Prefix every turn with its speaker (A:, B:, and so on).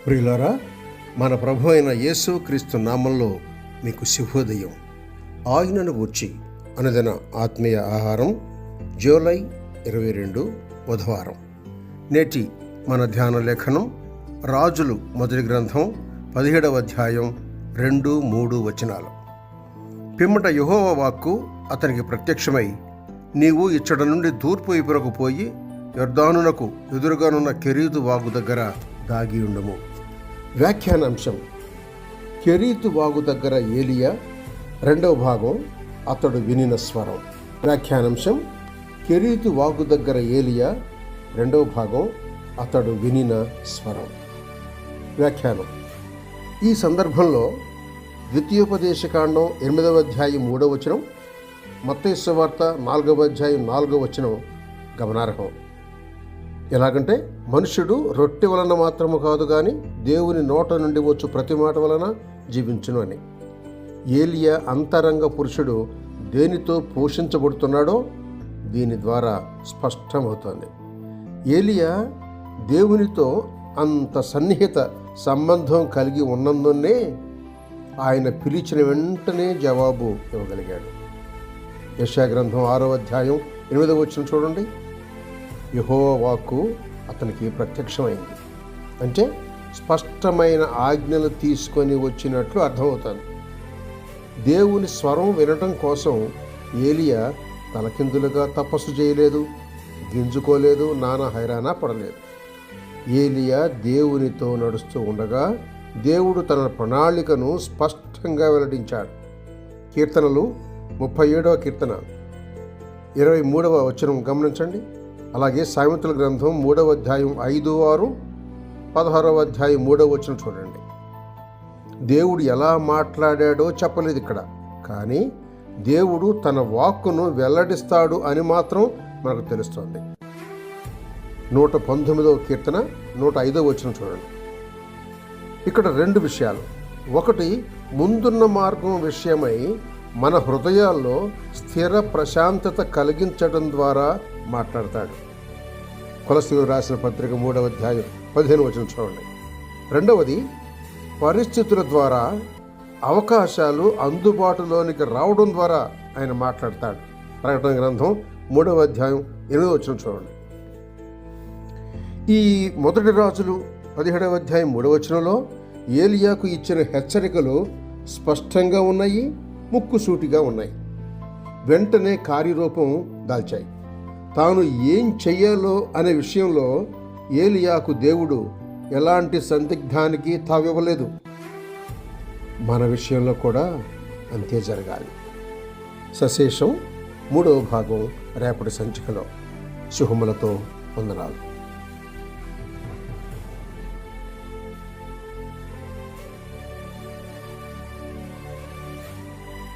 A: ప్రియులారా, మన ప్రభు అయిన యేసు క్రీస్తు నామంలో మీకు శుభోదయం. ఆయనను గూర్చి అనుదిన ఆత్మీయ ఆహారం, జూలై 22 బుధవారం. నేటి మన ధ్యాన లేఖనం రాజులు మొదటి గ్రంథం 17వ అధ్యాయం 2-3 వచనాలు. పిమ్మట యెహోవా వాక్కు అతనికి ప్రత్యక్షమై, నీవు ఇచ్చట నుండి తూర్పు వైపునకు పోయి యొర్దానునకు ఎదురుగానున్న కెరీతు వాగు దగ్గర దాగి ఉండుము. వ్యాఖ్యానాంశం: కెరీతు వాగు దగ్గర ఏలియా. రెండవ భాగం, అతడు వినిన స్వరం. వ్యాఖ్యానాంశం: కెరీతు వాగు దగ్గర ఏలియా. రెండవ భాగం, అతడు వినిన స్వరం. వ్యాఖ్యానం: ఈ సందర్భంలో ద్వితీయోపదేశకాండం 8వ అధ్యాయం 3వ వచనం, మత్తయి సువార్త 4వ అధ్యాయం 4వ వచనం గమనార్హం. ఎలాగంటే, మనుష్యుడు రొట్టె వలన మాత్రము కాదు గాని దేవుని నోట నుండి వచ్చు ప్రతి మాట వలన జీవించును అని. ఏలియా అంతరంగ పురుషుడు దేనితో పోషించబడుతున్నాడో దీని ద్వారా స్పష్టమవుతోంది. ఏలియా దేవునితో అంత సన్నిహిత సంబంధం కలిగి ఉన్నందునే ఆయన పిలిచిన వెంటనే జవాబు ఇవ్వగలిగాడు. యెషయా గ్రంథం 6వ అధ్యాయం 8వ వచనం చూడండి. యెహోవా వాక్కు అతనికి ప్రత్యక్షమైంది అంటే స్పష్టమైన ఆజ్ఞలు తీసుకొని వచ్చినట్లు అర్థమవుతుంది. దేవుని స్వరం వినటం కోసం ఏలియా తలకిందులుగా తపస్సు చేయలేదు, గింజుకోలేదు, నానా హైరానా పడలేదు. ఏలియా దేవునితో నడుస్తూ ఉండగా దేవుడు తన ప్రణాళికను స్పష్టంగా వెల్లడించాడు. కీర్తనలు 37వ కీర్తన 23వ వచనం గమనించండి. అలాగే సామెతల గ్రంథం 3వ అధ్యాయం 5, 6, 16వ అధ్యాయం 3వ వచనం చూడండి. దేవుడు ఎలా మాట్లాడాడో చెప్పలేదు ఇక్కడ, కానీ దేవుడు తన వాక్కును వెల్లడిస్తాడు అని మాత్రం మనకు తెలుస్తోంది. 119వ కీర్తన 105వ వచనం చూడండి. ఇక్కడ 2 విషయాలు. ఒకటి, ముందున్న మార్గం విషయమై మన హృదయాల్లో స్థిర ప్రశాంతత కలిగించడం ద్వారా మాట్లాడతాడు. కొలస్సీయులకు రాసిన పత్రిక 3వ అధ్యాయం 15వ వచనం చూడండి. రెండవది, పరిస్థితుల ద్వారా, అవకాశాలు అందుబాటులోనికి రావడం ద్వారా ఆయన మాట్లాడతాడు. ప్రకటన గ్రంథం 3వ అధ్యాయం 8వ వచనం చూడండి. ఈ మొదటి రాజులు 17వ అధ్యాయం 3వ వచనంలో ఏలియాకు ఇచ్చిన హెచ్చరికలు స్పష్టంగా ఉన్నాయి, ముక్కుసూటిగా ఉన్నాయి. వెంటనే కార్యరూపం దాల్చాయి. తాను ఏం చెయ్యాలో అనే విషయంలో ఏలియాకు దేవుడు ఎలాంటి సందిగ్ధానికి తావివ్వలేదు. మన విషయంలో కూడా అంతే జరగాలి. సశేషం 3వ భాగం రేపటి సంచికలో. శుభములతో వందనాలు.